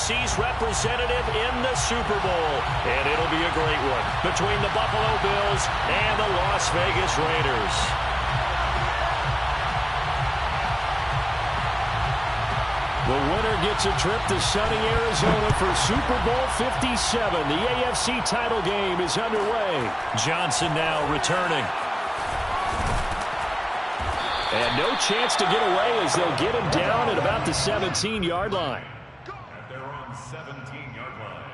AFC's representative in the Super Bowl. And it'll be a great one between the Buffalo Bills and the Las Vegas Raiders. The winner gets a trip to sunny Arizona for Super Bowl 57. The AFC title game is underway. Johnson now returning. And no chance to get away as they'll get him down at about the 17-yard line. They're on 17-yard line.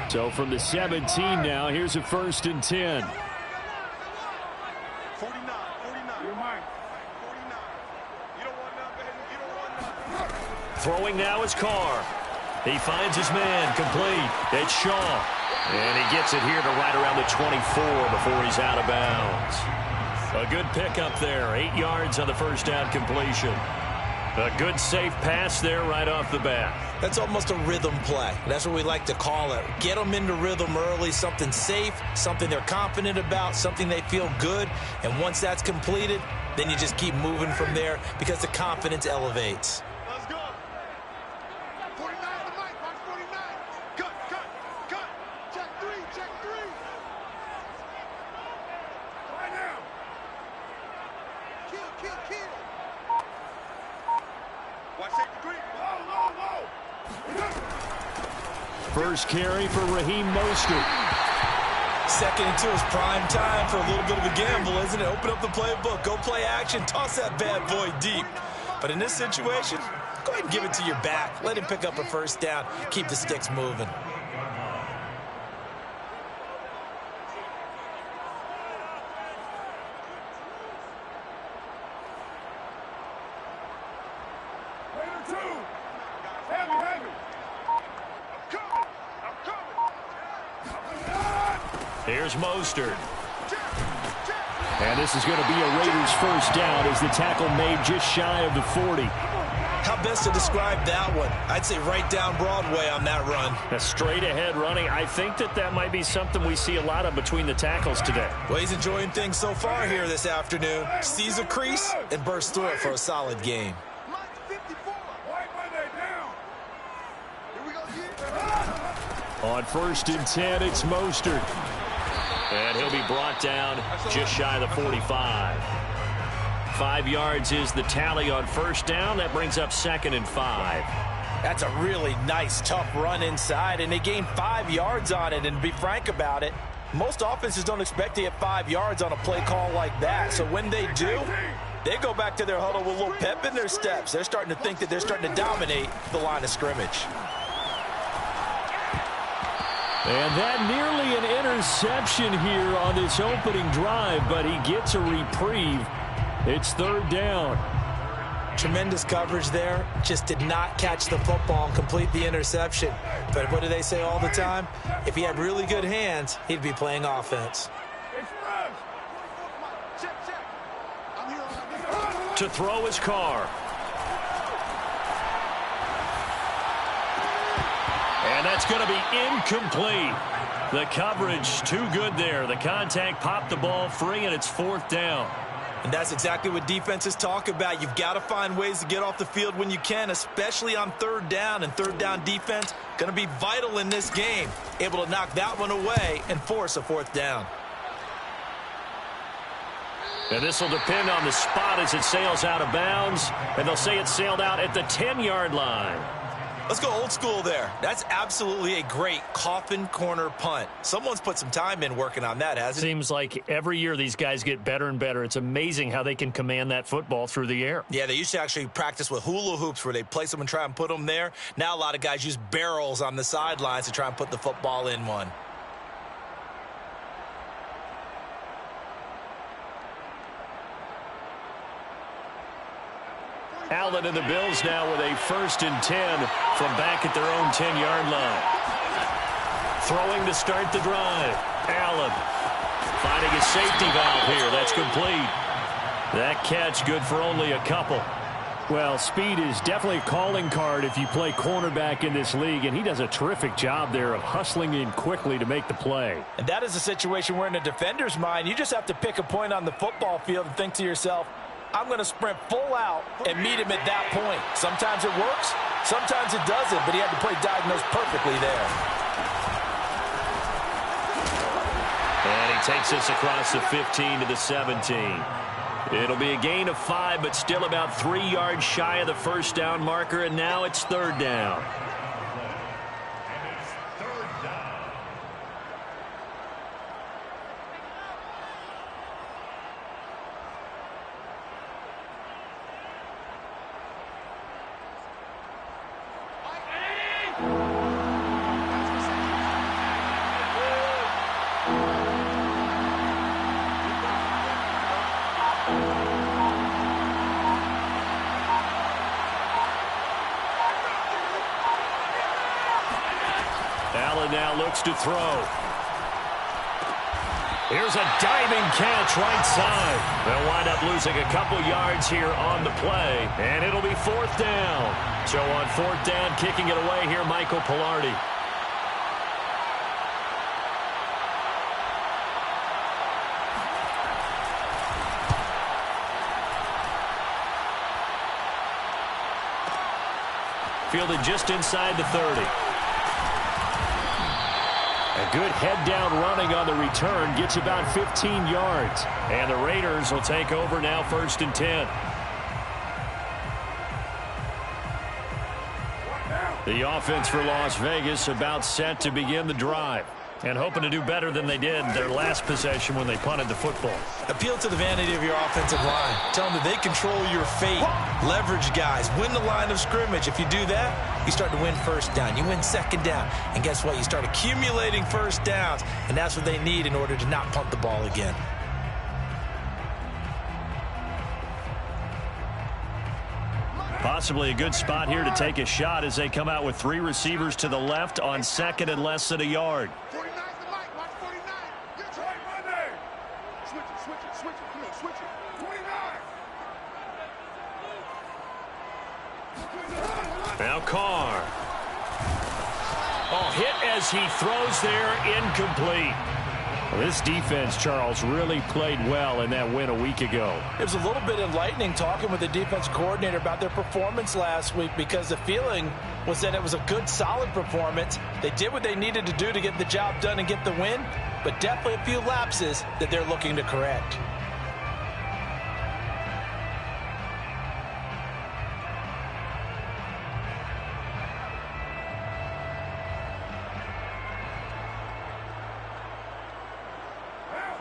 So from the 17 now, here's a 1st and 10. 49. You're mine. 49. You don't want none, baby. You don't want none. Throwing now is Carr. He finds his man complete. It's Shaw. And he gets it here to right around the 24 before he's out of bounds. A good pickup there. 8 yards on the first down completion. A good safe pass there right off the bat. That's almost a rhythm play. That's what we like to call it. Get them into rhythm early, something safe, something they're confident about, something they feel good. And once that's completed, then you just keep moving from there because the confidence elevates. Let's go. 49 on the mic. Box 49. Cut. Check 3. Right now. Kill. Watch safety green. Low. First carry for Raheem Mostert. 2nd and 2 is prime time for a little bit of a gamble, isn't it? Open up the playbook, go play action, toss that bad boy deep. But in this situation, go ahead and give it to your back. Let him pick up a 1st down, keep the sticks moving. Here's Mostert. And this is going to be a Raiders 1st down as the tackle made just shy of the 40. How best to describe that one? I'd say right down Broadway on that run. A straight ahead running. I think that might be something we see a lot of between the tackles today. Well, he's enjoying things so far here this afternoon. Sees a crease and bursts through it for a solid game. On 1st and 10, it's Mostert. And he'll be brought down just shy of the 45. 5 yards is the tally on 1st down. That brings up 2nd and 5. That's a really nice, tough run inside, and they gained 5 yards on it. And to be frank about it, most offenses don't expect to get 5 yards on a play call like that. So when they do, they go back to their huddle with a little pep in their steps. They're starting to think that they're starting to dominate the line of scrimmage. And that nearly an interception here on this opening drive, but he gets a reprieve. It's 3rd down. Tremendous coverage there. Just did not catch the football and complete the interception. But what do they say all the time? If he had really good hands, he'd be playing offense. To throw his Carr. And that's going to be incomplete. The coverage too good there. The contact popped the ball free, and it's 4th down. And that's exactly what defenses talk about. You've got to find ways to get off the field when you can, especially on 3rd down. And 3rd down defense going to be vital in this game. Able to knock that one away and force a 4th down. And this will depend on the spot as it sails out of bounds. And they'll say it sailed out at the 10-yard line. Let's go old school there. That's absolutely a great coffin corner punt. Someone's put some time in working on that, hasn't it? Seems like every year these guys get better and better. It's amazing how they can command that football through the air. Yeah, they used to actually practice with hula hoops where they place them and try and put them there. Now a lot of guys use barrels on the sidelines to try and put the football in one. Allen and the Bills now with a 1st and 10 from back at their own 10-yard line. Throwing to start the drive. Allen finding a safety valve here. That's complete. That catch good for only a couple. Well, speed is definitely a calling card if you play cornerback in this league, and he does a terrific job there of hustling in quickly to make the play. And that is a situation where in a defender's mind, you just have to pick a point on the football field and think to yourself, I'm going to sprint full out and meet him at that point. Sometimes it works, sometimes it doesn't, but he had the play diagnosed perfectly there. And he takes us across the 15 to the 17. It'll be a gain of 5, but still about 3 yards shy of the first down marker, and now it's third down. Allen now looks to throw. Here's a diving catch right side. They'll wind up losing a couple yards here on the play, and it'll be fourth down. So on fourth down, kicking it away here, Michael Palardy. Fielded just inside the 30. A good head-down running on the return gets about 15 yards. And the Raiders will take over now, 1st and 10. The offense for Las Vegas about set to begin the drive. And hoping to do better than they did their last possession when they punted the football. Appeal to the vanity of your offensive line. Tell them that they control your fate. Leverage guys. Win the line of scrimmage. If you do that, you start to win first down. You win second down. And guess what? You start accumulating first downs. And that's what they need in order to not punt the ball again. Possibly a good spot here to take a shot as they come out with 3 receivers to the left on second and less than a yard. 49's the mic. Watch 49. Get right, Monday. Switch it, switch it, switch it. Come on, switch it. 29. Now Carr. Oh, hit as he throws there, incomplete. Well, this defense, Charles, really played well in that win a week ago. It was a little bit enlightening talking with the defense coordinator about their performance last week because the feeling was that it was a good, solid performance. They did what they needed to do to get the job done and get the win, but definitely a few lapses that they're looking to correct.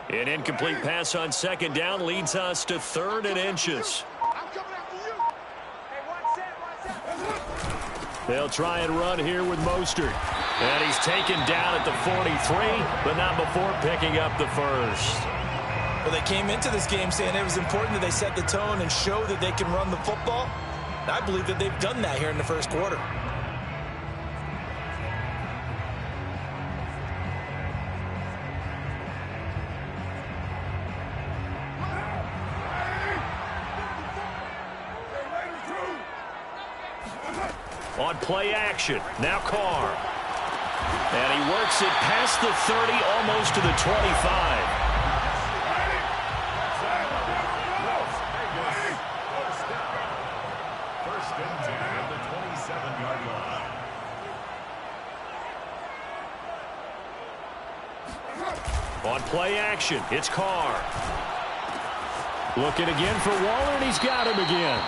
An incomplete pass on second down leads us to 3rd and inches. I'm coming after you. Hey, watch that, watch that. They'll try and run here with Mostert. And he's taken down at the 43, but not before picking up the first. Well, they came into this game saying it was important that they set the tone and show that they can run the football. And I believe that they've done that here in the first quarter. On play action, now Carr. And he works it past the 30, almost to the 25. First and 10 at the 27-yard line. On play action, it's Carr. Looking again for Waller, and he's got him again.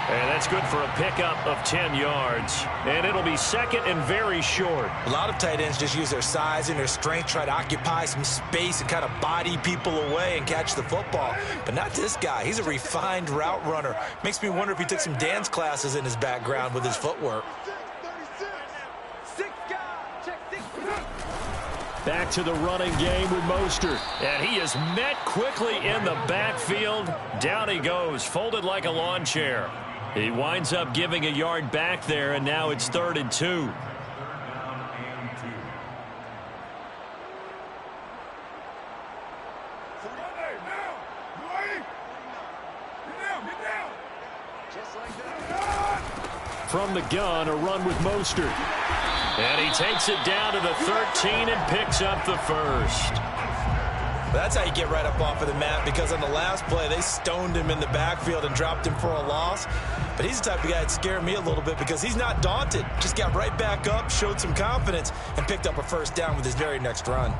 And that's good for a pickup of 10 yards. And it'll be second and very short. A lot of tight ends just use their size and their strength, try to occupy some space and kind of body people away and catch the football. But not this guy. He's a refined route runner. Makes me wonder if he took some dance classes in his background with his footwork. 36. 6 guys. Check 6. Back to the running game with Mostert. And he is met quickly in the backfield. Down he goes, folded like a lawn chair. He winds up giving a yard back there, and now it's 3rd and 2. 3rd down and 2. From the gun, a run with Mostert. And he takes it down to the 13 and picks up the first. That's how you get right up off of the mat, because on the last play, they stoned him in the backfield and dropped him for a loss. But he's the type of guy that scared me a little bit because he's not daunted. Just got right back up, showed some confidence, and picked up a first down with his very next run.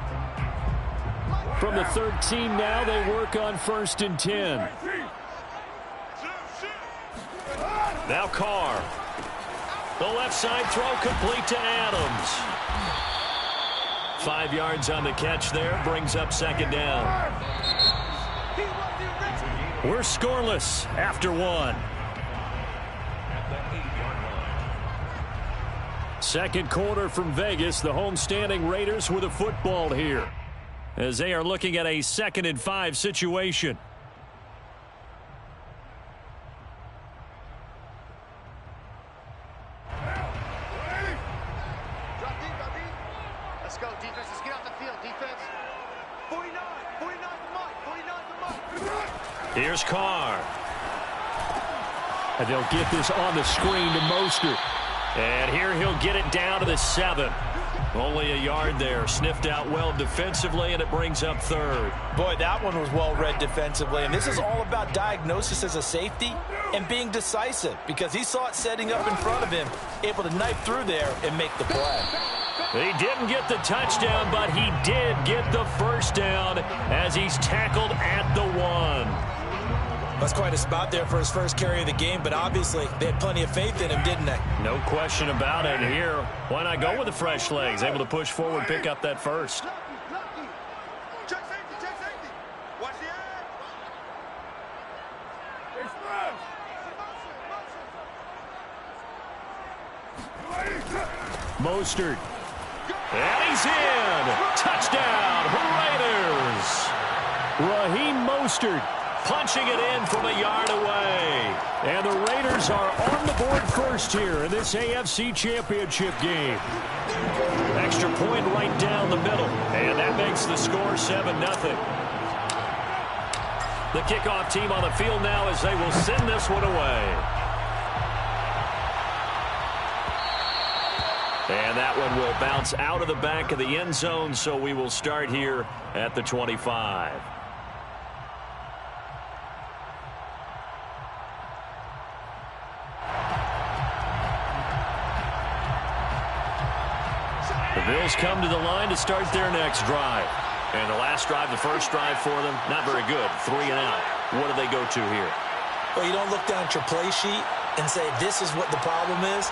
From the 13 now, they work on 1st and 10. Now Carr. The left side throw complete to Adams. 5 yards on the catch there, brings up 2nd down. We're scoreless after 1. Second quarter from Vegas. The homestanding Raiders with a football here, as they are looking at a 2nd and 5 situation. Let's go, defense. Let's get off the field, defense. 49 the mark, 49 the mark. Here's Carr. And they'll get this on the screen to Mostert. And here he'll get it down to the 7. Only a yard there. Sniffed out well defensively, and it brings up 3rd. Boy, that one was well read defensively. And this is all about diagnosis as a safety and being decisive, because he saw it setting up in front of him, able to knife through there and make the play. He didn't get the touchdown, but he did get the first down as he's tackled at the 1. That's quite a spot there for his first carry of the game, but obviously they had plenty of faith in him, didn't they? No question about it here. Why not go with the fresh legs? Able to push forward, pick up that first. Check safety. Watch the edge. Mostert. And he's in. Touchdown, Raiders. Raheem Mostert punching it in from a yard away. And the Raiders are on the board first here in this AFC Championship game. Extra point right down the middle. And that makes the score 7-0. The kickoff team on the field now as they will send this one away. And that one will bounce out of the back of the end zone, so we will start here at the 25. The Bills come to the line to start their next drive. And the last drive, the first drive for them, not very good. 3 and out. What do they go to here? Well, you don't look down at your play sheet and say, this is what the problem is.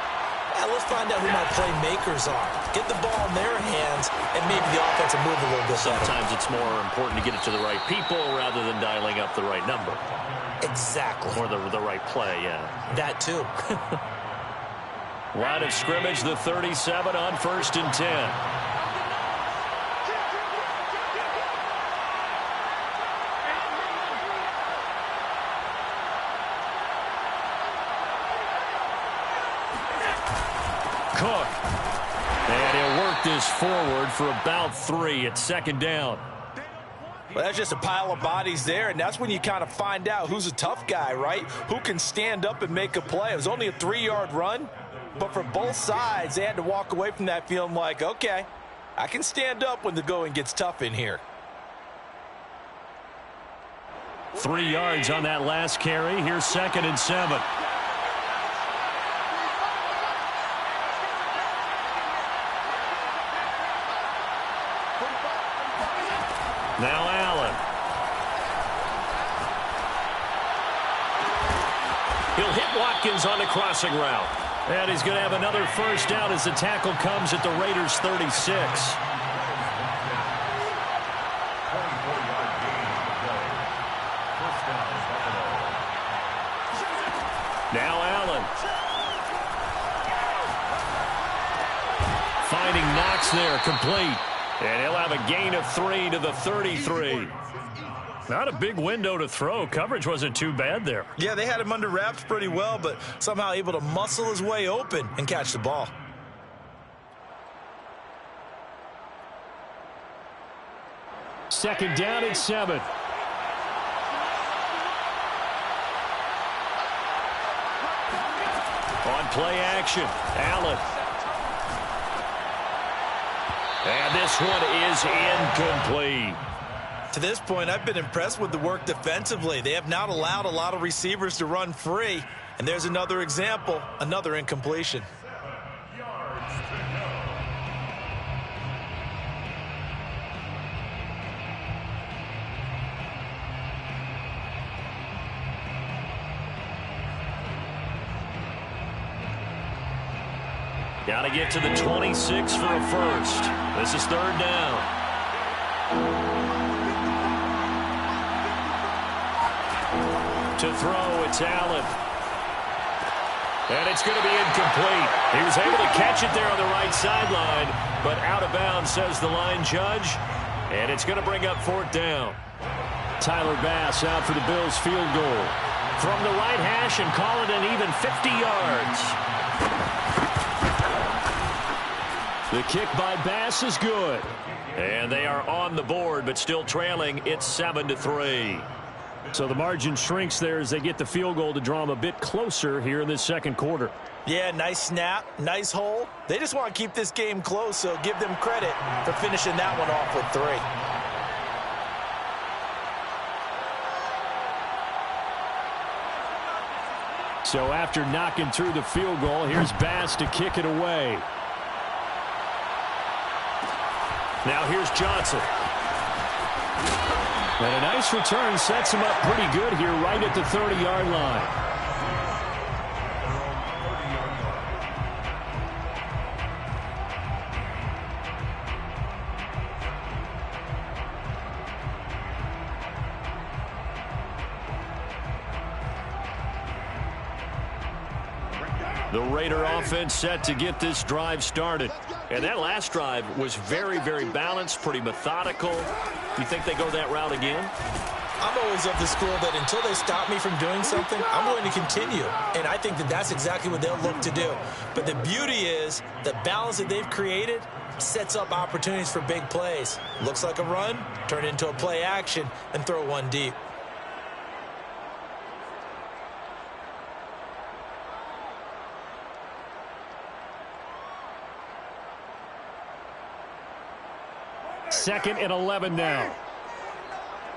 Let's find out who my playmakers are. Get the ball in their hands, and maybe the offense will move a little bit better. Sometimes it's more important to get it to the right people rather than dialing up the right number. Exactly. Or the right play, yeah. That too. Line of scrimmage, the 37 on 1st and 10. Cook. And he'll work this forward for about 3 at 2nd down. Well, that's just a pile of bodies there, and that's when you kind of find out who's a tough guy, right? Who can stand up and make a play. It was only a 3-yard run, but for both sides, they had to walk away from that feeling like, okay, I can stand up when the going gets tough in here. 3 yards on that last carry. Here's 2nd and 7. Now Allen. He'll hit Watkins on the crossing route. And he's going to have another first down as the tackle comes at the Raiders' 36. Now Allen. Finding Knox there, complete. And he'll have a gain of 3 to the 33. Not a big window to throw. Coverage wasn't too bad there. Yeah, they had him under wraps pretty well, but somehow able to muscle his way open and catch the ball. Second down and 7. On play action, Allen. And this one is incomplete. To this point, I've been impressed with the work defensively. They have not allowed a lot of receivers to run free. And there's another example, another incompletion. Got to get to the 26 for a first. This is third down. To throw, it's Allen. And it's going to be incomplete. He was able to catch it there on the right sideline, but out of bounds, says the line judge. And it's going to bring up fourth down. Tyler Bass out for the Bills field goal. From the right hash and call it an even 50 yards. The kick by Bass is good. And they are on the board, but still trailing. It's 7-3. So the margin shrinks there as they get the field goal to draw them a bit closer here in this second quarter. Yeah, nice snap, nice hole. They just want to keep this game close, so give them credit for finishing that one off with 3. So after knocking through the field goal, here's Bass to kick it away. Now here's Johnson. And a nice return sets him up pretty good here right at the 30-yard line. The Raider offense set to get this drive started. And that last drive was very, very balanced, pretty methodical. You think they go that route again? I'm always of the school that until they stop me from doing something, I'm going to continue. And I think that that's exactly what they'll look to do. But the beauty is the balance that they've created sets up opportunities for big plays. Looks like a run, turn it into a play action, and throw one deep. Second and 11 now.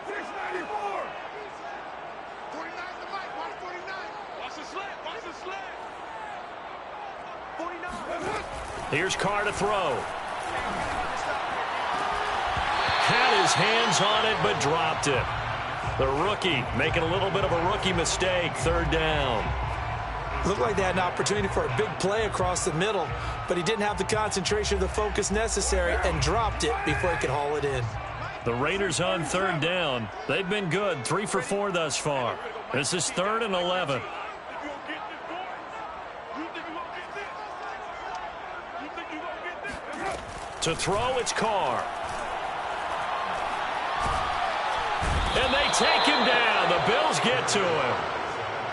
694. 49 the mic. Watch 49. Watch the slant. Watch the slant. 49. Here's Carr to throw. Had his hands on it, but dropped it. The rookie making a little bit of a rookie mistake. Third down. Looked like they had an opportunity for a big play across the middle, but he didn't have the concentration or the focus necessary and dropped it before he could haul it in. The Raiders on third down. They've been good, 3 for 4 thus far. This is 3rd and 11. To throw, it's Carr. And they take him down. The Bills get to him.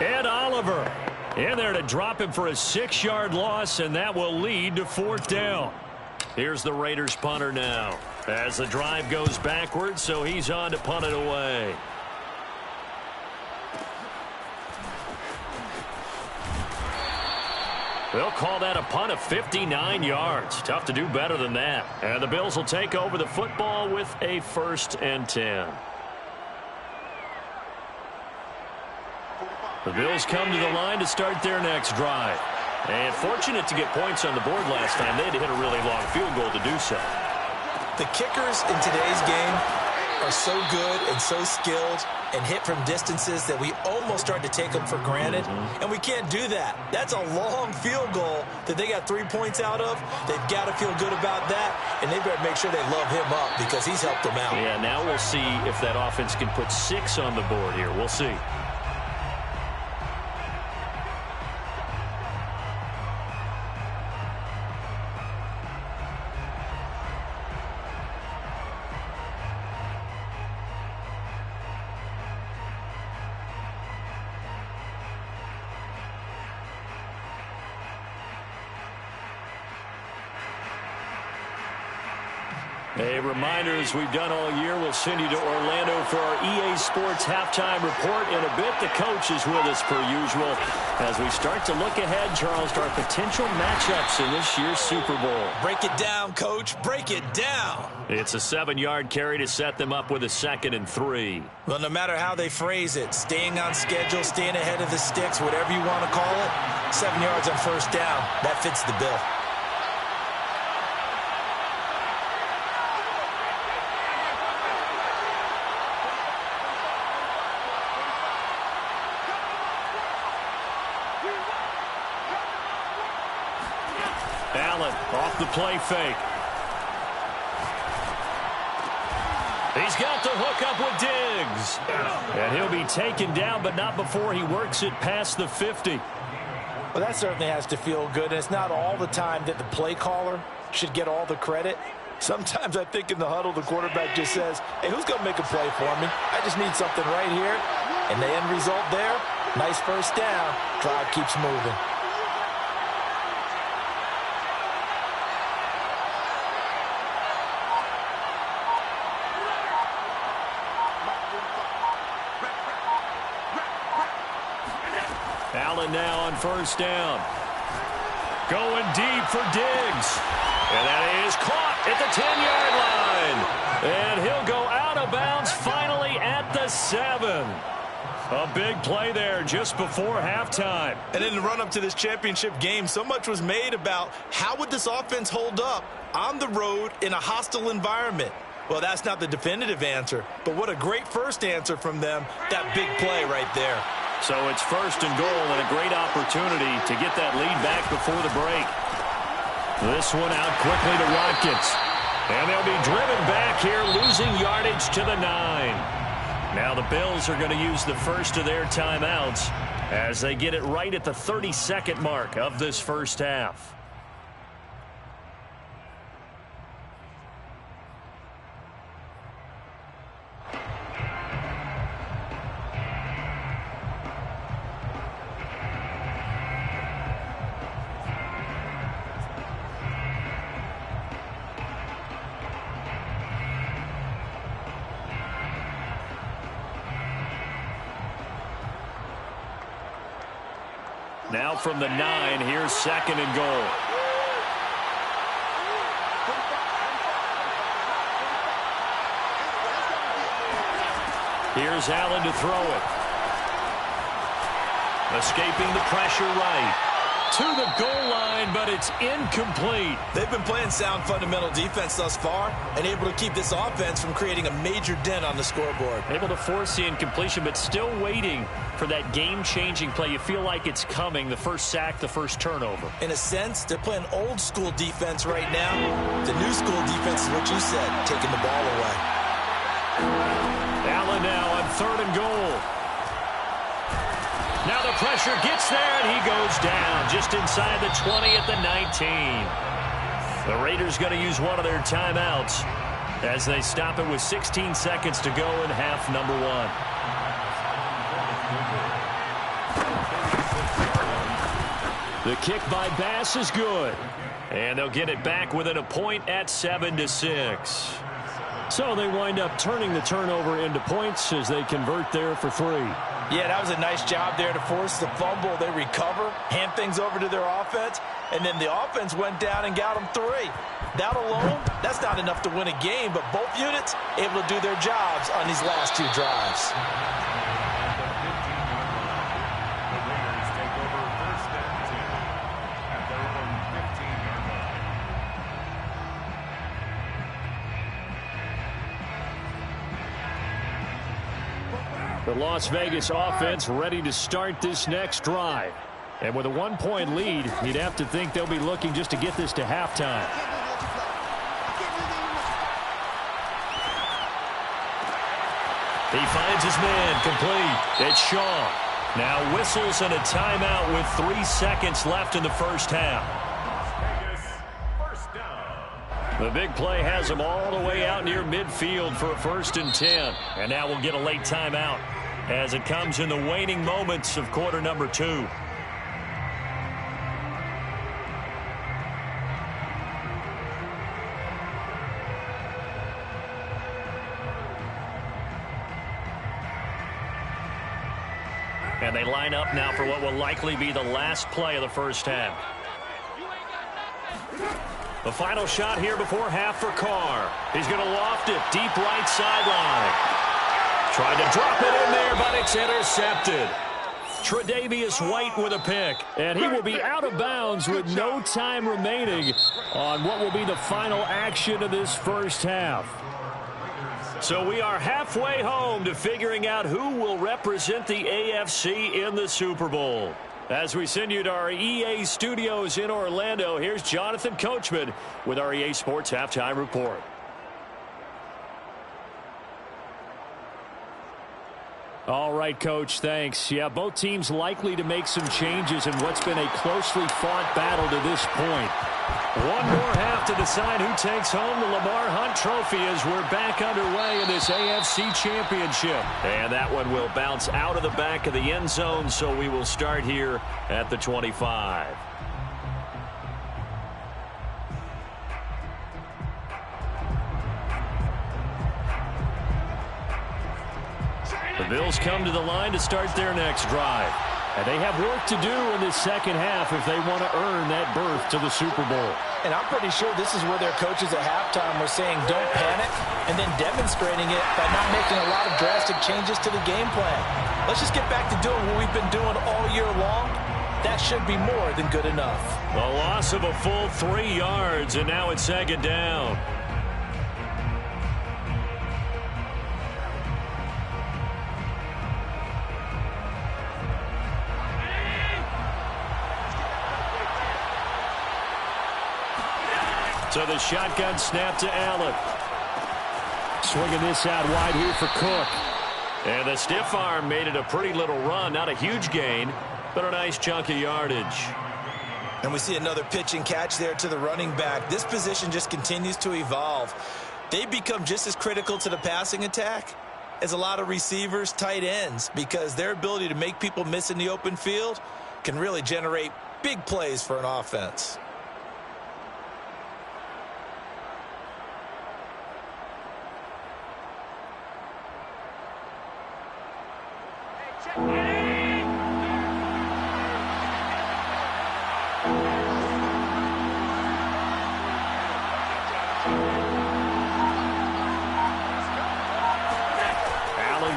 Ed Oliver in there to drop him for a 6-yard loss, and that will lead to fourth down. Here's the Raiders punter now as the drive goes backwards, so he's on to punt it away. They'll call that a punt of 59 yards. Tough to do better than that. And the Bills will take over the football with a 1st and 10. The Bills come to the line to start their next drive. And fortunate to get points on the board last time. They had to hit a really long field goal to do so. The kickers in today's game are so good and so skilled and hit from distances that we almost start to take them for granted. And we can't do that. That's a long field goal that they got 3 points out of. They've got to feel good about that, and they better make sure they love him up because he's helped them out. Yeah, now we'll see if that offense can put 6 on the board here. We'll see. A reminder, as we've done all year, we'll send you to Orlando for our EA Sports halftime report. In a bit, the coach is with us per usual as we start to look ahead, Charles, to our potential matchups in this year's Super Bowl. Break it down, Coach. Break it down. It's a 7-yard carry to set them up with a 2nd and 3. Well, no matter how they phrase it, staying on schedule, staying ahead of the sticks, whatever you want to call it, 7 yards on first down, that fits the bill. Allen off the play fake. He's got the hook up with Diggs. And he'll be taken down, but not before he works it past the 50. Well, that certainly has to feel good. And it's not all the time that the play caller should get all the credit. Sometimes I think in the huddle, the quarterback just says, hey, who's going to make a play for me? I just need something right here. And the end result there, nice first down. Drive keeps moving. Allen now on first down. Going deep for Diggs. And that is caught at the 10-yard line. And he'll go out of bounds finally at the 7. A big play there just before halftime. And in the run-up to this championship game, so much was made about how would this offense hold up on the road in a hostile environment. Well, that's not the definitive answer, but what a great first answer from them, that big play right there. So it's 1st and goal and a great opportunity to get that lead back before the break. This one out quickly to Watkins. And they'll be driven back here, losing yardage to the 9. Now the Bills are going to use the first of their timeouts as they get it right at the 32nd mark of this first half. Now from the 9, here's 2nd and goal. Here's Allen to throw it. Escaping the pressure right. To the goal line, but it's incomplete. They've been playing sound fundamental defense thus far and able to keep this offense from creating a major dent on the scoreboard. Able to force the incompletion, but still waiting for that game-changing play. You feel like it's coming, the first sack, the first turnover. In a sense, they're playing old-school defense right now. The new-school defense is what you said, taking the ball away. Allen now on 3rd and goal. Now the pressure gets there, and he goes down just inside the 20 at the 19. The Raiders going to use one of their timeouts as they stop it with 16 seconds to go in half number 1. The kick by Bass is good. And they'll get it back within a point at 7-6. So they wind up turning the turnover into points as they convert there for 3. Yeah, that was a nice job there to force the fumble. They recover, hand things over to their offense, and then the offense went down and got them 3. That alone, that's not enough to win a game, but both units able to do their jobs on these last 2 drives. The Las Vegas offense ready to start this next drive. And with a 1-point lead, you'd have to think they'll be looking just to get this to halftime. He finds his man complete. It's Shaw. Now whistles and a timeout with 3 seconds left in the first half. The big play has him all the way out near midfield for a 1st and 10. And now we'll get a late timeout as it comes in the waning moments of quarter number 2. And they line up now for what will likely be the last play of the first half. The final shot here before half for Carr. He's going to loft it deep right sideline. Tried to drop it in there, but it's intercepted. Tre'Davious White with a pick. And he will be out of bounds with no time remaining on what will be the final action of this first half. So we are halfway home to figuring out who will represent the AFC in the Super Bowl. As we send you to our EA studios in Orlando, here's Jonathan Coachman with our EA Sports Halftime Report. All right, Coach, thanks. Yeah, both teams likely to make some changes in what's been a closely fought battle to this point. One more half to decide who takes home the Lamar Hunt Trophy as we're back underway in this AFC Championship. And that one will bounce out of the back of the end zone, so we will start here at the 25. The Bills come to the line to start their next drive. And they have work to do in this second half if they want to earn that berth to the Super Bowl. And I'm pretty sure this is where their coaches at halftime were saying don't panic, and then demonstrating it by not making a lot of drastic changes to the game plan. Let's just get back to doing what we've been doing all year long. That should be more than good enough. A loss of a full 3 yards, and now it's second down. So the shotgun snap to Allen. Swinging this out wide here for Cook. And the stiff arm made it a pretty little run. Not a huge gain, but a nice chunk of yardage. And we see another pitch and catch there to the running back. This position just continues to evolve. They become just as critical to the passing attack as a lot of receivers, tight ends, because their ability to make people miss in the open field can really generate big plays for an offense.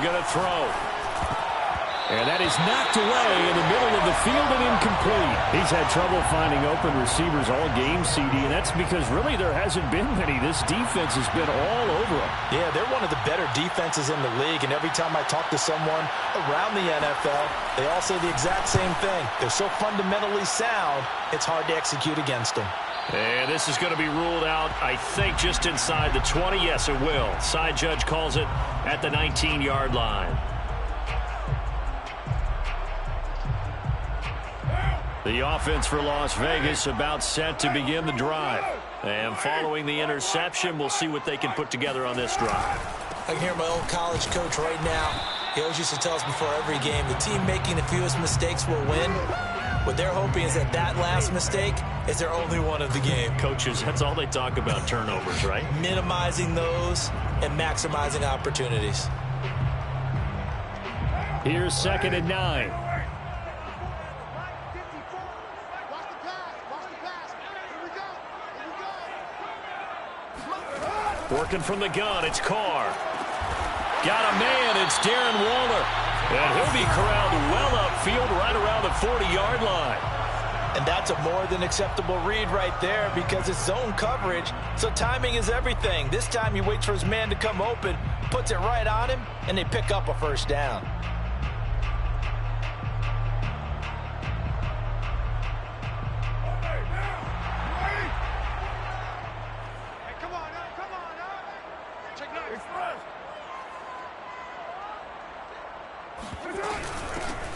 Going to throw. And that is knocked away in the middle of the field and incomplete. He's had trouble finding open receivers all game, CD, and that's because really there hasn't been many. This defense has been all over them. Yeah, they're one of the better defenses in the league, and every time I talk to someone around the NFL, they all say the exact same thing. They're so fundamentally sound, it's hard to execute against them. And this is going to be ruled out, I think, just inside the 20. Yes, it will. Side judge calls it at the 19-yard line. The offense for Las Vegas about set to begin the drive. And following the interception, we'll see what they can put together on this drive. I can hear my old college coach right now. He always used to tell us before every game, the team making the fewest mistakes will win. What they're hoping is that last mistake is their only one of the game. Coaches, that's all they talk about, turnovers, right? Minimizing those and maximizing opportunities. Here's 2nd and 9. Working from the gun, it's Carr. Got a man, it's Darren Waller. And he'll be corralled well upfield right around the 40-yard line. And that's a more than acceptable read right there because it's zone coverage, so timing is everything. This time he waits for his man to come open, puts it right on him, and they pick up a first down.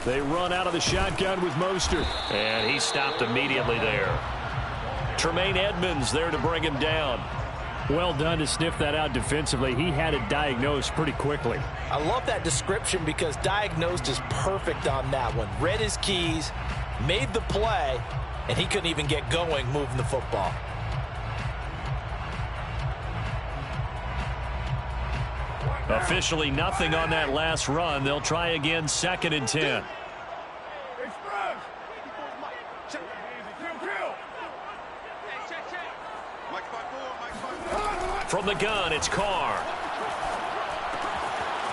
They run out of the shotgun with Mostert. And he stopped immediately there. Tremaine Edmonds there to bring him down. Well done to sniff that out defensively. He had it diagnosed pretty quickly. I love that description because diagnosed is perfect on that one. Read his keys, made the play, and he couldn't even get going moving the football. Officially nothing on that last run. They'll try again 2nd and 10. From the gun, it's Carr.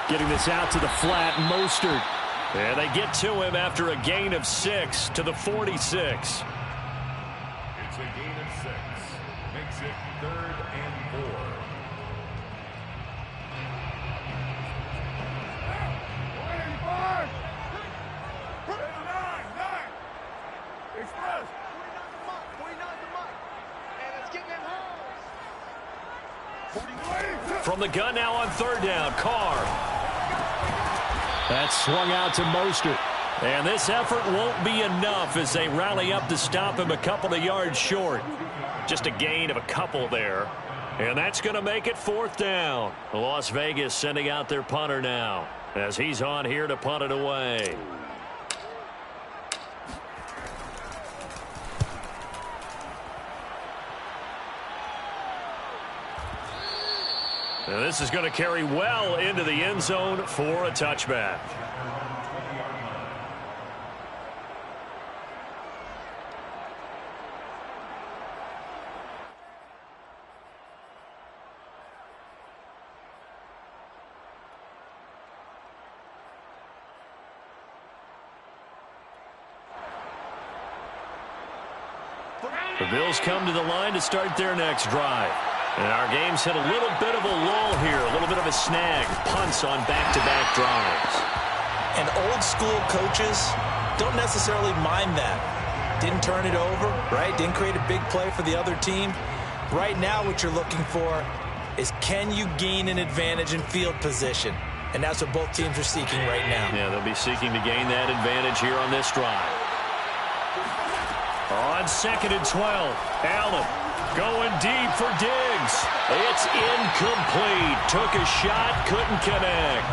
Getting this out to the flat, Mostert. And they get to him after a gain of 6 to the 46. It's a gain of 6. Makes it 3rd and 4. From the gun now on 3rd down, Carr. That's swung out to Mostert. And this effort won't be enough as they rally up to stop him a couple of yards short. Just a gain of a couple there. And that's going to make it 4th down. Las Vegas sending out their punter now as he's on here to punt it away. And this is going to carry well into the end zone for a touchback. The Bills come to the line to start their next drive. And our game's hit a little bit of a lull here, a little bit of a snag. Punts on back-to-back drives. And old-school coaches don't necessarily mind that. Didn't turn it over, right? Didn't create a big play for the other team. Right now what you're looking for is can you gain an advantage in field position? And that's what both teams are seeking right now. Yeah, they'll be seeking to gain that advantage here on this drive. On 2nd and 12, Allen going deep for Diggs. It's incomplete. Took a shot, couldn't connect.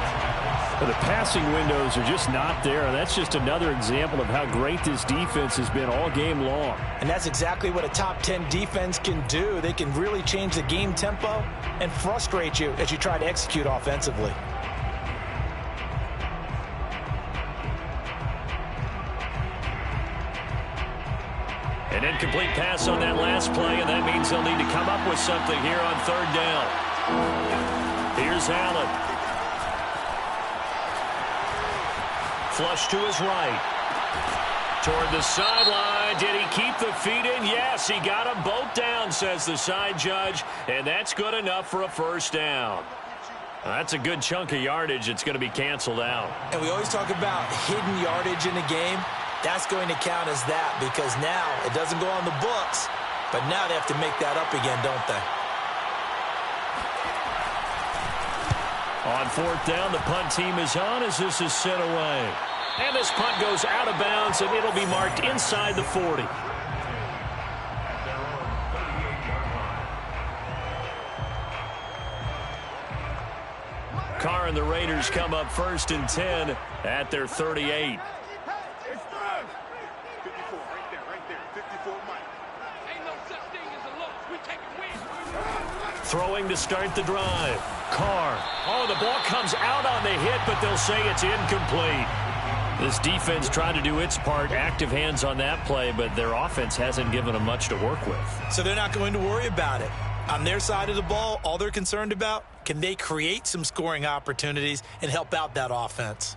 But the passing windows are just not there. That's just another example of how great this defense has been all game long. And that's exactly what a top 10 defense can do. They can really change the game tempo and frustrate you as you try to execute offensively. An incomplete pass on that last play, and that means they'll need to come up with something here on 3rd down. Here's Allen. Flush to his right. Toward the sideline. Did he keep the feet in? Yes, he got them both down, says the side judge, and that's good enough for a 1st down. That's a good chunk of yardage. It's going to be canceled out. And we always talk about hidden yardage in a game. That's going to count as that because now it doesn't go on the books, but now they have to make that up again, don't they? On 4th down, the punt team is on as this is sent away. And this punt goes out of bounds, and it'll be marked inside the 40. Carr and the Raiders come up 1st and 10 at their 38. Throwing to start the drive. Carr. Oh, the ball comes out on the hit, but they'll say it's incomplete. This defense tried to do its part, active hands on that play, but their offense hasn't given them much to work with. So they're not going to worry about it. On their side of the ball, all they're concerned about, can they create some scoring opportunities and help out that offense?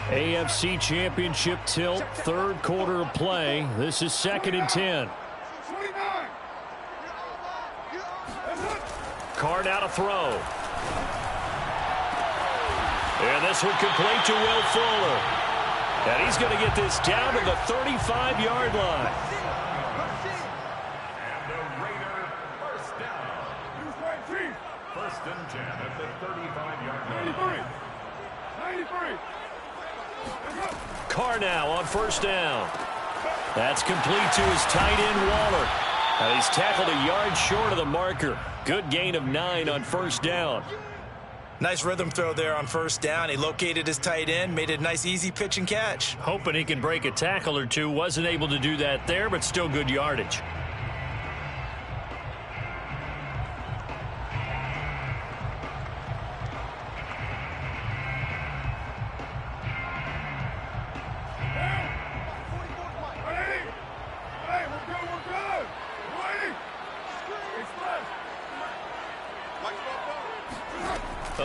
AFC Championship tilt, 3rd quarter of play. This is 2nd and 10. Carr now to throw. And this one complete to Will Fuller. And he's going to get this down to the 35-yard line. And the Raider 1st down. 1st and 10 at the 35-yard line. 93. Carr now on 1st down. That's complete to his tight end, Waller. And he's tackled a yard short of the marker. Good gain of 9 on 1st down. Nice rhythm throw there on 1st down. He located his tight end, made it a nice easy pitch and catch. Hoping he can break a tackle or two. Wasn't able to do that there, but still good yardage.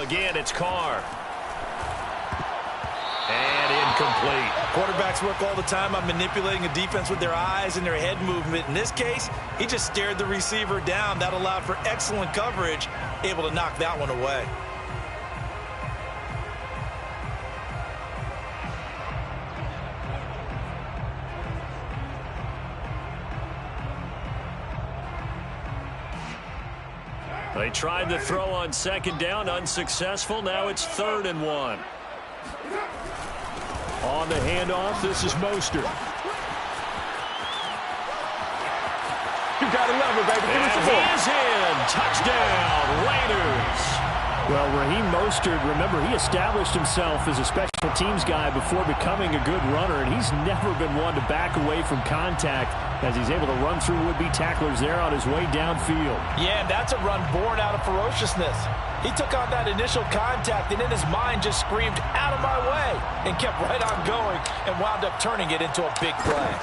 Again, it's Carr. And incomplete. Quarterbacks work all the time on manipulating a defense with their eyes and their head movement. In this case, he just stared the receiver down. That allowed for excellent coverage, able to knock that one away. They tried to throw on second down, unsuccessful. Now it's 3rd and 1. On the handoff, this is Mostert. You got to love it, baby. And he is in. Touchdown, Raiders. Well, Raheem Mostert, remember, he established himself as a special teams guy before becoming a good runner, and he's never been one to back away from contact as he's able to run through would-be tacklers there on his way downfield. Yeah, and that's a run born out of ferociousness. He took on that initial contact, and in his mind just screamed, "Out of my way," and kept right on going and wound up turning it into a big play.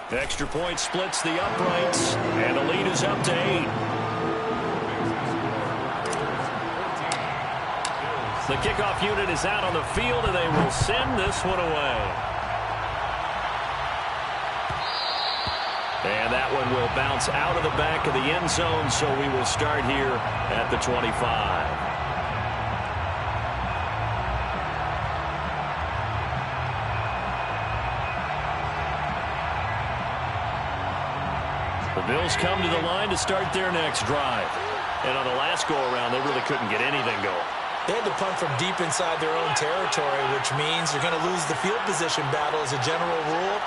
The extra point splits the uprights, and the lead is up to 8. The kickoff unit is out on the field, and they will send this one away. And that one will bounce out of the back of the end zone, so we will start here at the 25. The Bills come to the line to start their next drive. And on the last go-around, they really couldn't get anything going. They had to punt from deep inside their own territory, which means you're going to lose the field position battle as a general rule.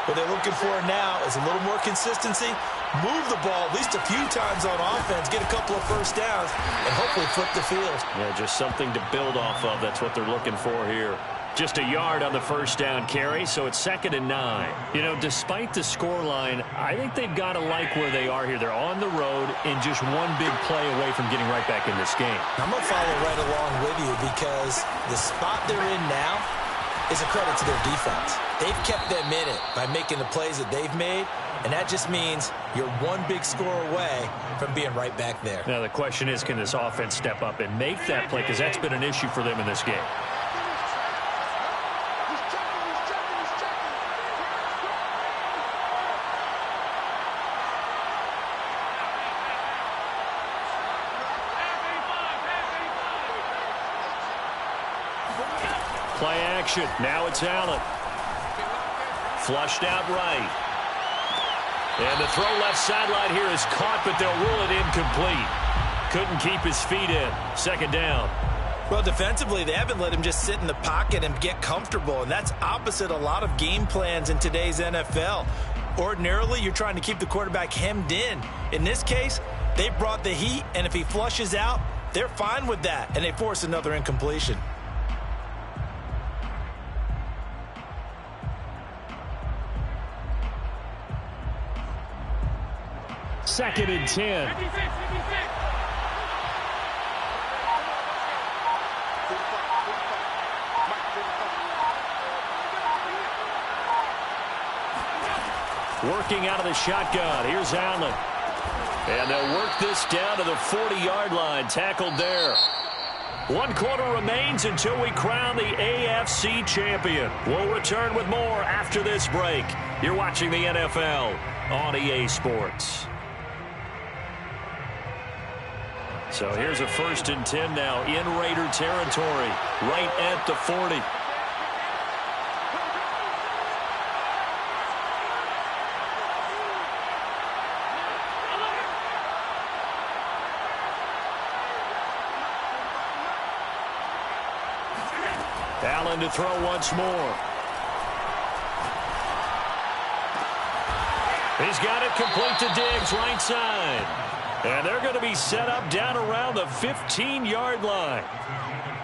What they're looking for now is a little more consistency, move the ball at least a few times on offense, get a couple of first downs, and hopefully flip the field. Yeah, just something to build off of. That's what they're looking for here. Just a yard on the first down carry, so it's 2nd and 9. You know, despite the scoreline, I think they've got to like where they are here. They're on the road and just one big play away from getting right back in this game. I'm going to follow right along with you because the spot they're in now is a credit to their defense. They've kept them in it by making the plays that they've made, and that just means you're one big score away from being right back there. Now, the question is, can this offense step up and make that play? Because that's been an issue for them in this game. Play action. Now it's Allen. Flushed out right. And the throw left sideline here is caught, but they'll rule it incomplete. Couldn't keep his feet in. 2nd down. Well, defensively, they haven't let him just sit in the pocket and get comfortable, and that's opposite a lot of game plans in today's NFL. Ordinarily, you're trying to keep the quarterback hemmed in. In this case, they brought the heat, and if he flushes out, they're fine with that, and they force another incompletion. Second and 10. Working out of the shotgun. Here's Allen. And they'll work this down to the 40-yard line. Tackled there. 1 quarter remains until we crown the AFC champion. We'll return with more after this break. You're watching the NFL on EA Sports. So here's a 1st and 10 now in Raider territory, right at the 40. Allen to throw once more. He's got it complete to Diggs, right side. And they're going to be set up down around the 15-yard line.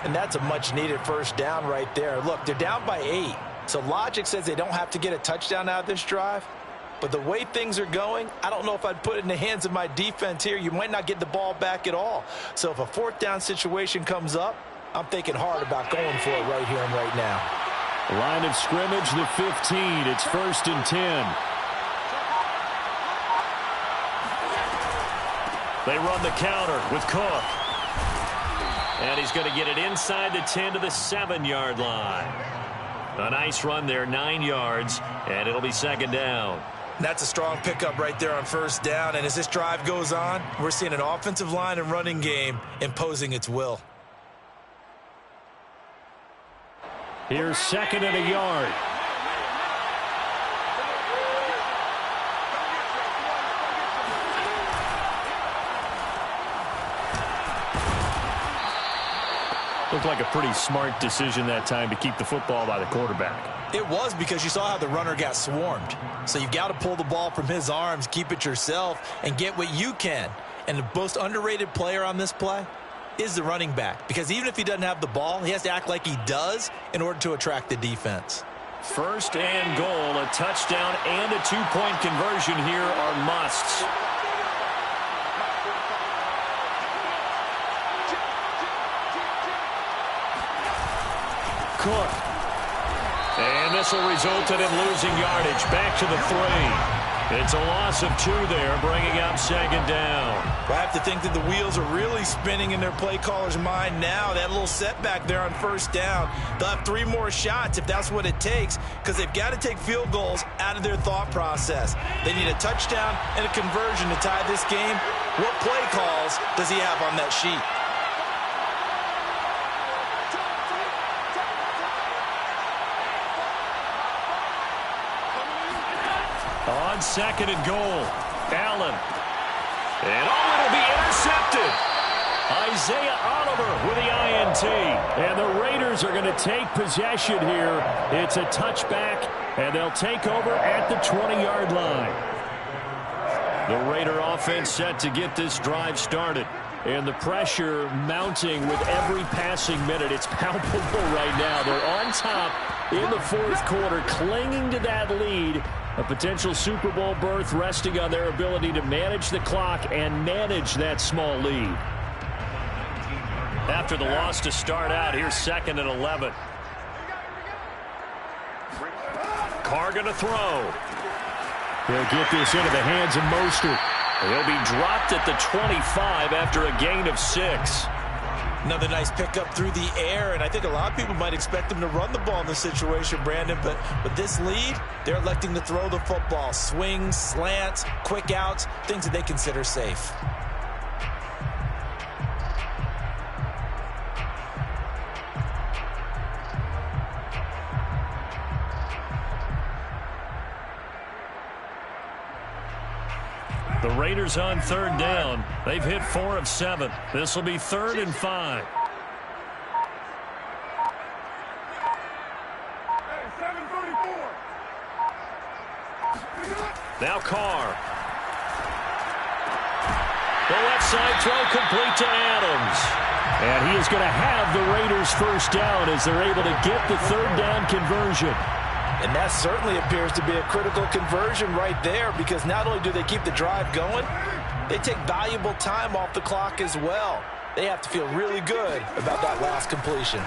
And that's a much-needed first down right there. Look, they're down by 8. So logic says they don't have to get a touchdown out of this drive. But the way things are going, I don't know if I'd put it in the hands of my defense here. You might not get the ball back at all. So if a 4th down situation comes up, I'm thinking hard about going for it right here and right now. Line of scrimmage, the 15. It's 1st and 10. They run the counter with Cook. And he's going to get it inside the 10 to the 7-yard line. A nice run there, 9 yards, and it'll be second down. That's a strong pickup right there on first down. And as this drive goes on, we're seeing an offensive line and running game imposing its will. Here's second and a yard. Looked like a pretty smart decision that time to keep the football by the quarterback. It was, because you saw how the runner got swarmed. So you've got to pull the ball from his arms, keep it yourself, and get what you can. And the most underrated player on this play is the running back. Because even if he doesn't have the ball, he has to act like he does in order to attract the defense. First and goal, a touchdown and a two-point conversion here are musts. Cook. And this will result in him losing yardage. Back to the 3. It's a loss of 2 there, bringing up second down. I have to think that the wheels are really spinning in their play caller's mind now. That little setback there on first down. They'll have 3 more shots if that's what it takes, because they've got to take field goals out of their thought process. They need a touchdown and a conversion to tie this game. What play calls does he have on that sheet? On second and goal, Allen. And it'll be intercepted. Isaiah Oliver with the INT. And the Raiders are going to take possession here. It's a touchback, and they'll take over at the 20-yard line. The Raider offense set to get this drive started. And the pressure mounting with every passing minute. It's palpable right now. They're on top in the fourth quarter, clinging to that lead. A potential Super Bowl berth resting on their ability to manage the clock and manage that small lead. After the loss to start out, here's second and 11. Carr going to throw. He'll get this into the hands of Mostert. He'll be dropped at the 25 after a gain of 6. Another nice pickup through the air, and I think a lot of people might expect him to run the ball in this situation, Brandon, but with this lead, they're electing to throw the football. Swings, slants, quick outs, things that they consider safe. The Raiders on third down. They've hit 4 of 7. This will be 3rd and 5. Now Carr. The left side throw complete to Adams. And he is going to have the Raiders first down as they're able to get the third down conversion. And that certainly appears to be a critical conversion right there, because not only do they keep the drive going, they take valuable time off the clock as well. They have to feel really good about that last completion.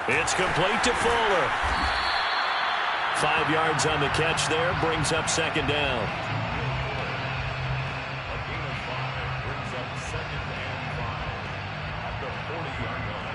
It's complete to Fuller. 5 yards on the catch there, brings up second down. A gain of 5 brings up second and 5 at the 40-yard line.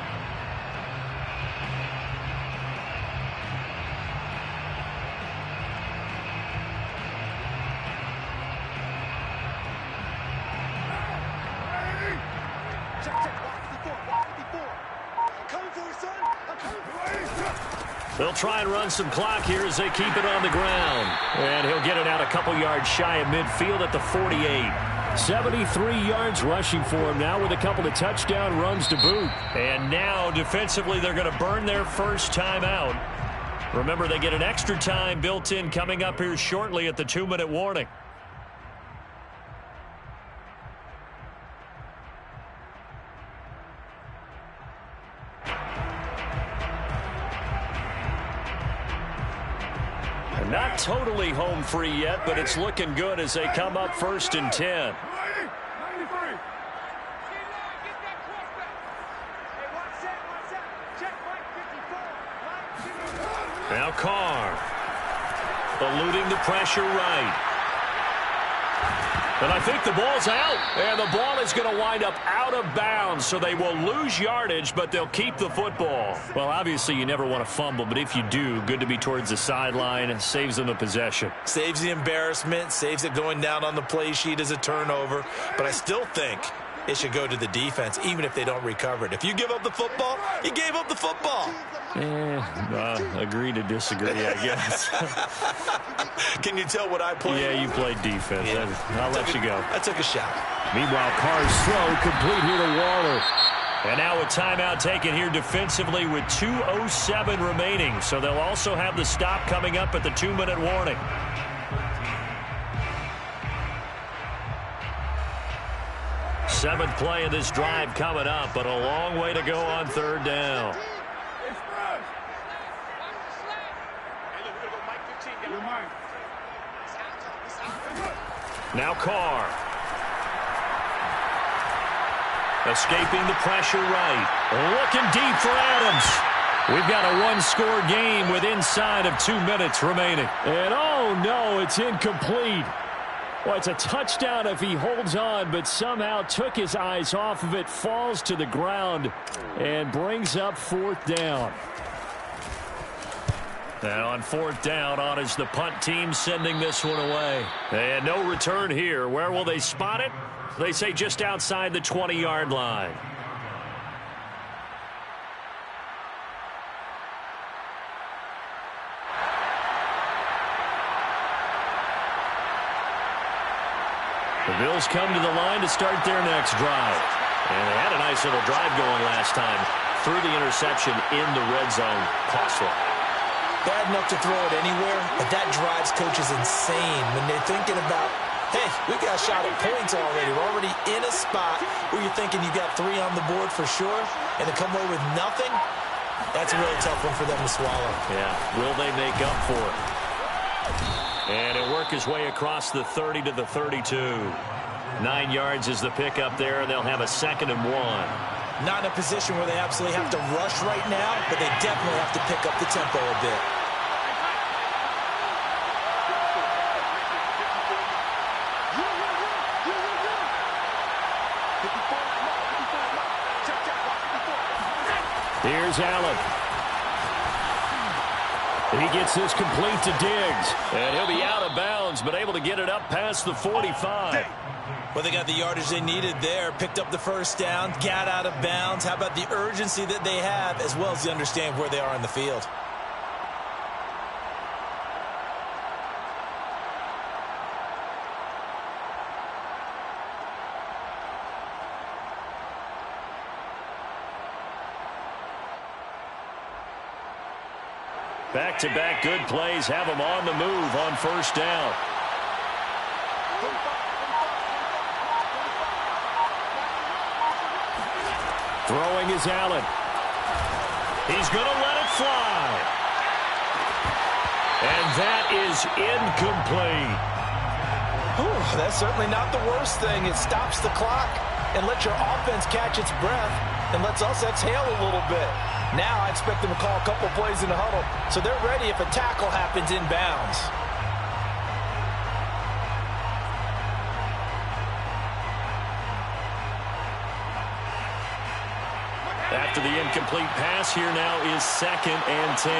They'll try and run some clock here as they keep it on the ground. And he'll get it out a couple yards shy of midfield at the 48. 73 yards rushing for him now with a couple of touchdown runs to boot. And now defensively they're going to burn their first time out. Remember, they get an extra time built in coming up here shortly at the 2-minute warning. Not totally home free yet, but it's looking good as they come up 1st and 10. Now Carr, eluding the pressure right. And I think the ball's out. And the ball is going to wind up out of bounds, so they will lose yardage, but they'll keep the football. Well, obviously you never want to fumble, but if you do, good to be towards the sideline. It saves them the possession. Saves the embarrassment, saves it going down on the play sheet as a turnover. But I still think it should go to the defense, even if they don't recover it. If you give up the football, you gave up the football. Agree to disagree, I guess. Can you tell what I played? Yeah, you played defense. Yeah. I'll let you go. I took a shot. Meanwhile, Carr's throw complete here to Waller. And now a timeout taken here defensively with 2:07 remaining. So they'll also have the stop coming up at the 2-minute warning. Seventh play of this drive coming up, but a long way to go on third down. Now Carr. Escaping the pressure right. Looking deep for Adams. We've got a one-score game with inside of 2 minutes remaining. And oh no, it's incomplete. Well, it's a touchdown if he holds on, but somehow took his eyes off of it, falls to the ground, and brings up fourth down. And on fourth down, on is the punt team sending this one away. And no return here. Where will they spot it? They say just outside the 20-yard line. The Bills come to the line to start their next drive. And they had a nice little drive going last time. Through the interception in the red zone. Costly. Bad enough to throw it anywhere, but that drives coaches insane when they're thinking about, hey, we got a shot at points already. We're already in a spot where you're thinking you got 3 on the board for sure, and to come away with nothing, that's a really tough one for them to swallow. Yeah, will they make up for it? And he'll work his way across the 30 to the 32. 9 yards is the pickup there, and they'll have a 2nd and 1. Not in a position where they absolutely have to rush right now, but they definitely have to pick up the tempo a bit. Here's Allen. He gets this complete to Diggs. And he'll be out of bounds, but able to get it up past the 45. Well, they got the yardage they needed there, picked up the first down, got out of bounds. How about the urgency that they have, as well as the understand where they are in the field? Back-to-back good plays have them on the move on first down. Throwing is Allen. He's going to let it fly. And that is incomplete. Whew, that's certainly not the worst thing. It stops the clock and lets your offense catch its breath and lets us exhale a little bit. Now I expect them to call a couple plays in the huddle so they're ready if a tackle happens in bounds. After the incomplete pass, here now is 2nd and 10.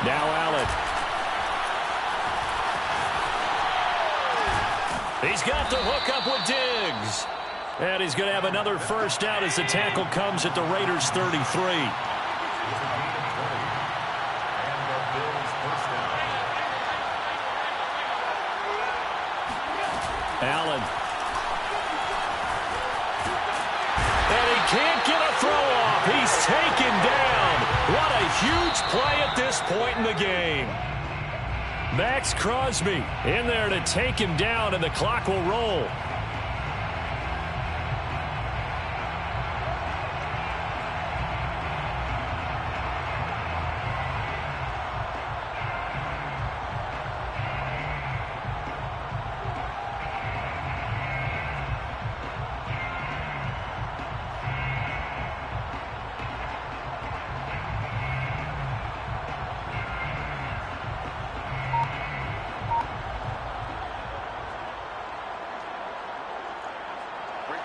Now Allen. He's got the hook up with Diggs. And he's going to have another first down as the tackle comes at the Raiders' 33. Allen. And he can't get a throw off. He's taken down. What a huge play at this point in the game. Max Crosby in there to take him down, and the clock will roll.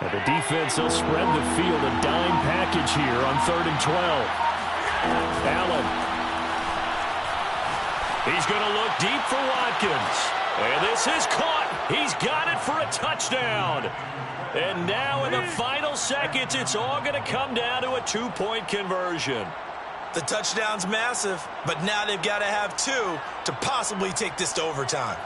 And the defense, they'll spread the field, a dime package here on 3rd and 12. Allen. He's going to look deep for Watkins. And this is caught. He's got it for a touchdown. And now in the final seconds, it's all going to come down to a 2-point conversion. The touchdown's massive, but now they've got to have 2 to possibly take this to overtime.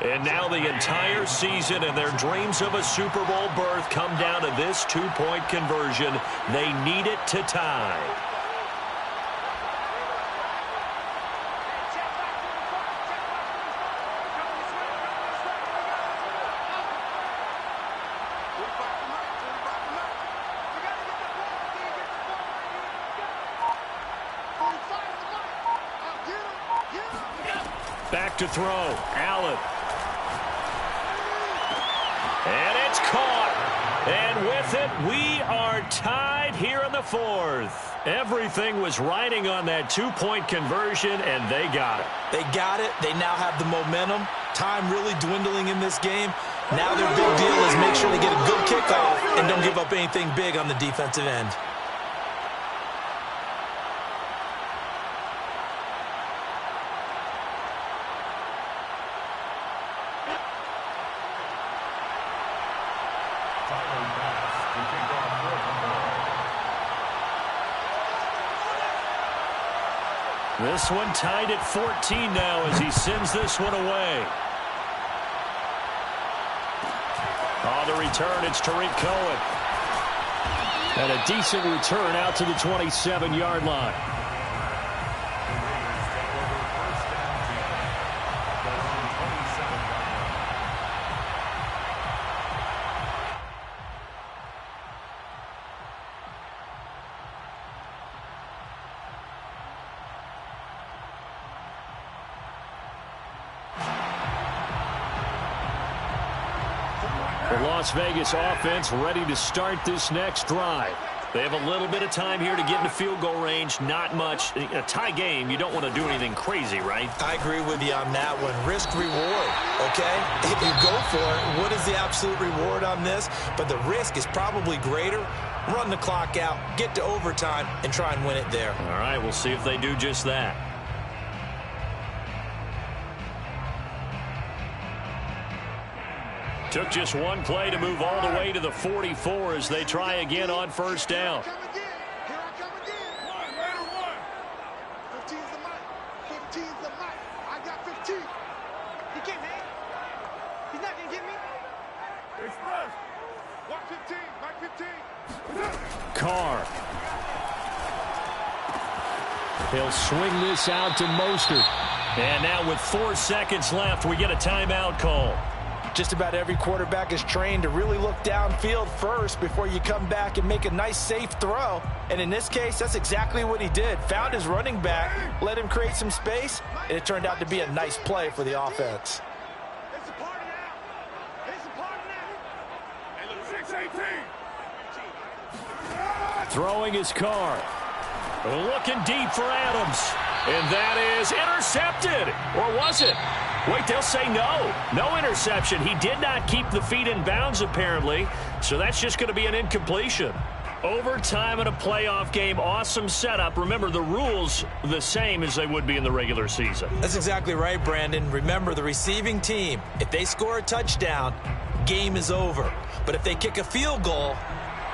And now the entire season and their dreams of a Super Bowl berth come down to this 2-point conversion. They need it to tie. Back to throw. Allen. And it's caught. And with it, we are tied here in the 4th. Everything was riding on that 2-point conversion, and they got it. They got it. They now have the momentum. Time really dwindling in this game. Now their big deal is make sure they get a good kickoff and don't give up anything big on the defensive end. This one tied at 14 now as he sends this one away. On the return, it's Tariq Cohen. And a decent return out to the 27-yard line. The Las Vegas offense ready to start this next drive. They have a little bit of time here to get into field goal range. Not much. A tie game, you don't want to do anything crazy, right? I agree with you on that one. Risk reward, okay? If you go for it, what is the absolute reward on this? But the risk is probably greater. Run the clock out, get to overtime, and try and win it there. All right, we'll see if they do just that. Took just one play to move all the way to the 44 as they try again on 1st down. Here I come again. 15's the mic. 15's the mic. I got 15. He can't hang. He's not going to get me. Express. 115. Mike 15. Carr. He'll swing this out to Mostert. And now with 4 seconds left, we get a timeout call. Just about every quarterback is trained to really look downfield first before you come back and make a nice, safe throw. And in this case, that's exactly what he did. Found his running back, let him create some space, and it turned out to be a nice play for the offense. It's a party now. It's a party now. Hey, look, 6-18. Throwing his Carr. Looking deep for Adams. And that is intercepted. Or was it? Wait, they'll say no. No interception. He did not keep the feet in bounds, apparently. So that's just going to be an incompletion. Overtime in a playoff game. Awesome setup. Remember, the rules the same as they would be in the regular season. That's exactly right, Brandon. Remember, the receiving team, if they score a touchdown, game is over. But if they kick a field goal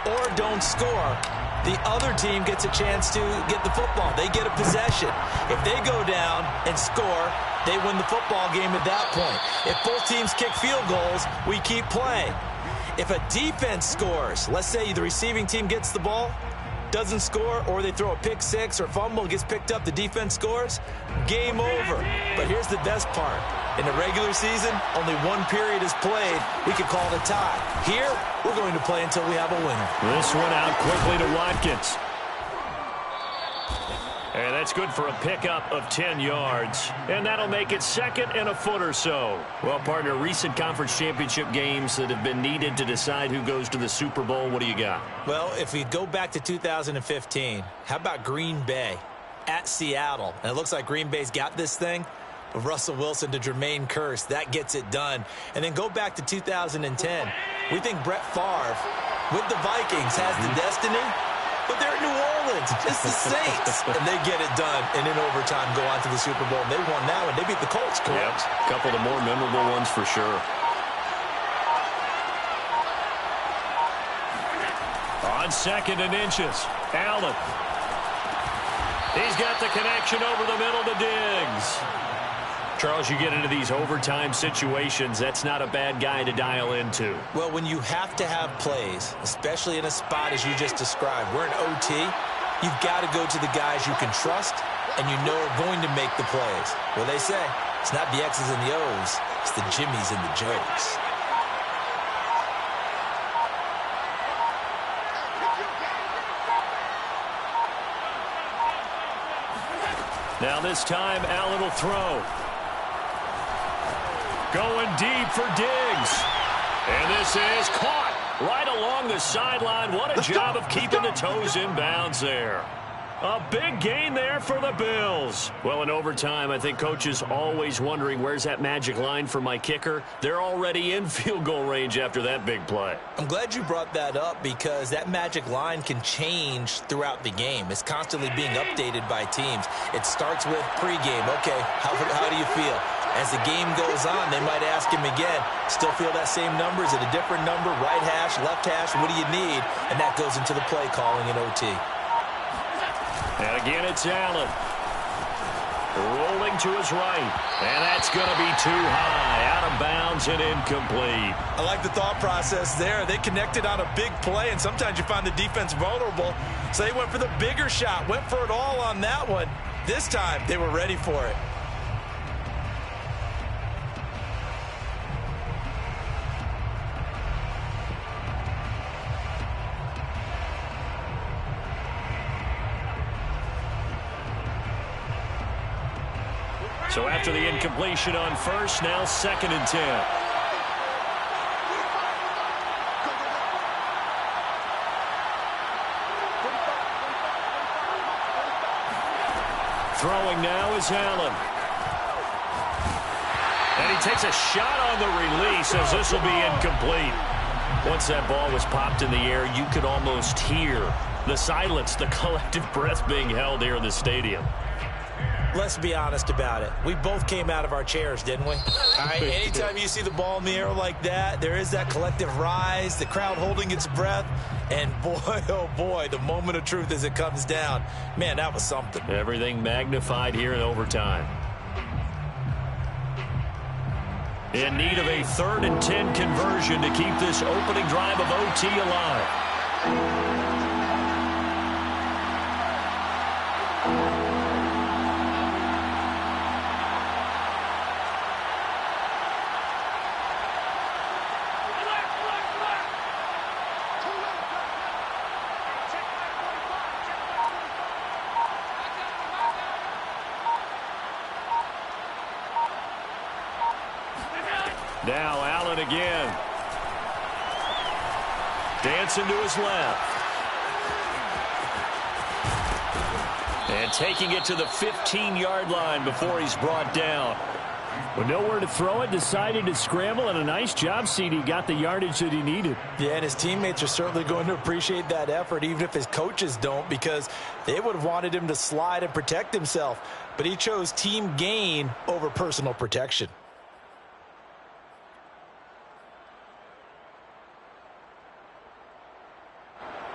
or don't score, the other team gets a chance to get the football. They get a possession. If they go down and score, they win the football game at that point. If both teams kick field goals, we keep playing. If a defense scores, let's say the receiving team gets the ball, doesn't score, or they throw a pick six or fumble, gets picked up, the defense scores, game over. But here's the best part. In the regular season, only one period is played. We could call it a tie. Here, we're going to play until we have a winner. This one out quickly to Watkins. And that's good for a pickup of 10 yards. And that'll make it 2nd and a foot or so. Well, partner, recent conference championship games that have been needed to decide who goes to the Super Bowl, what do you got? Well, if we go back to 2015, how about Green Bay at Seattle? And it looks like Green Bay's got this thing. Russell Wilson to Jermaine Kearse, that gets it done. And then go back to 2010. We think Brett Favre with the Vikings has the destiny. But they're in New Orleans. It's the Saints. And they get it done. And in overtime, go on to the Super Bowl. And they won that one. They beat the Colts, correct? Yep. A couple of the more memorable ones for sure. On 2nd and inches, Allen. He's got the connection over the middle to Diggs. Charles, you get into these overtime situations, that's not a bad guy to dial into. Well, when you have to have plays, especially in a spot as you just described, we're in OT, you've got to go to the guys you can trust and you know are going to make the plays. Well, they say it's not the X's and the O's, it's the Jimmies and the Joes. Now this time, Allen will throw. Going deep for Diggs. And this is caught right along the sideline. What a job of keeping the toes in bounds there. A big gain there for the Bills. Well, in overtime, I think coaches always wondering, where's that magic line for my kicker? They're already in field goal range after that big play. I'm glad you brought that up because that magic line can change throughout the game. It's constantly being updated by teams. It starts with pregame. Okay, how do you feel? As the game goes on, they might ask him again, still feel that same number? Is it a different number? Right hash, left hash, what do you need? And that goes into the play calling in OT. And again, it's Allen. Rolling to his right. And that's going to be too high. Out of bounds and incomplete. I like the thought process there. They connected on a big play, and sometimes you find the defense vulnerable. So they went for the bigger shot, went for it all on that one. This time, they were ready for it. So after the incompletion on first, now 2nd and 10. Throwing now is Allen. And he takes a shot on the release as this will be incomplete. Once that ball was popped in the air, you could almost hear the silence, the collective breath being held here in the stadium. Let's be honest about it. We both came out of our chairs, didn't we? All right, anytime you see the ball in the air like that, there is that collective rise, the crowd holding its breath, and boy, oh boy, the moment of truth as it comes down. Man, that was something. Everything magnified here in overtime. In need of a 3rd and 10 conversion to keep this opening drive of OT alive. Now Allen again. Dancing to his left. And taking it to the 15-yard line before he's brought down. With nowhere to throw it, decided to scramble, and a nice job, CD. Got the yardage that he needed. Yeah, and his teammates are certainly going to appreciate that effort, even if his coaches don't, because they would have wanted him to slide and protect himself. But he chose team gain over personal protection.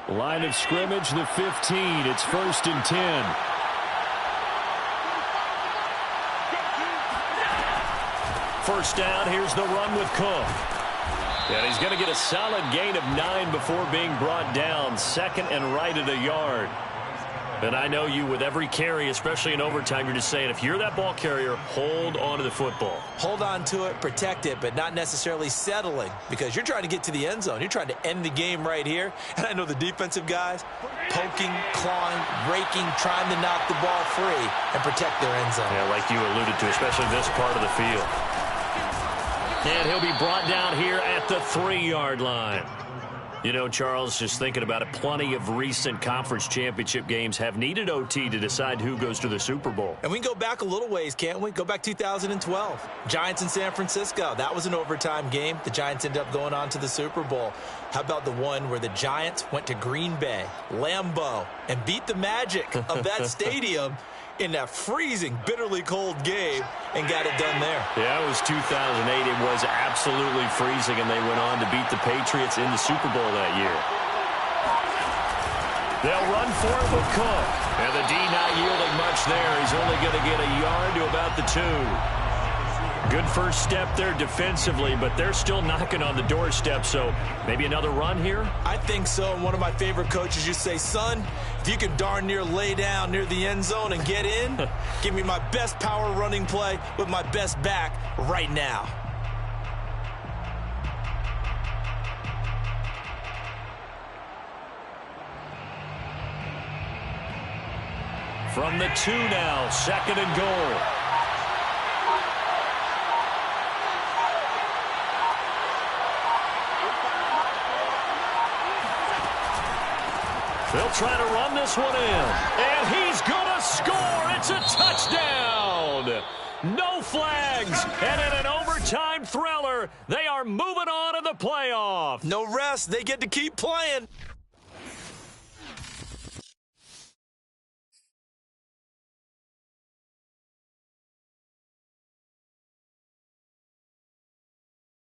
Line of scrimmage, the 15. It's 1st and 10. First down, here's the run with Cook. And he's going to get a solid gain of 9 before being brought down. 2nd and right at a yard. And I know you, with every carry, especially in overtime, you're just saying, if you're that ball carrier, hold on to the football. Hold on to it, protect it, but not necessarily settling, because you're trying to get to the end zone. You're trying to end the game right here. And I know the defensive guys poking, clawing, raking, trying to knock the ball free and protect their end zone. Yeah, like you alluded to, especially this part of the field. And he'll be brought down here at the 3-yard line. You know, Charles, just thinking about it, plenty of recent conference championship games have needed OT to decide who goes to the Super Bowl. And we can go back a little ways, can't we? Go back 2012. Giants in San Francisco. That was an overtime game. The Giants ended up going on to the Super Bowl. How about the one where the Giants went to Green Bay, Lambeau, and beat the magic of that stadium in that freezing, bitterly cold game and got it done there? Yeah, it was 2008. It was absolutely freezing, and they went on to beat the Patriots in the Super Bowl that year. They'll run for it with Cook. And the D not yielding much there. He's only going to get a yard to about the 2. Good first step there defensively, but they're still knocking on the doorstep, so maybe another run here? I think so. And one of my favorite coaches used to say, son, if you can darn near lay down near the end zone and get in, give me my best power running play with my best back right now. From the 2 now, 2nd and goal. They'll try to run this one in. And he's going to score. It's a touchdown. No flags. And in an overtime thriller, they are moving on to the playoffs. No rest. They get to keep playing.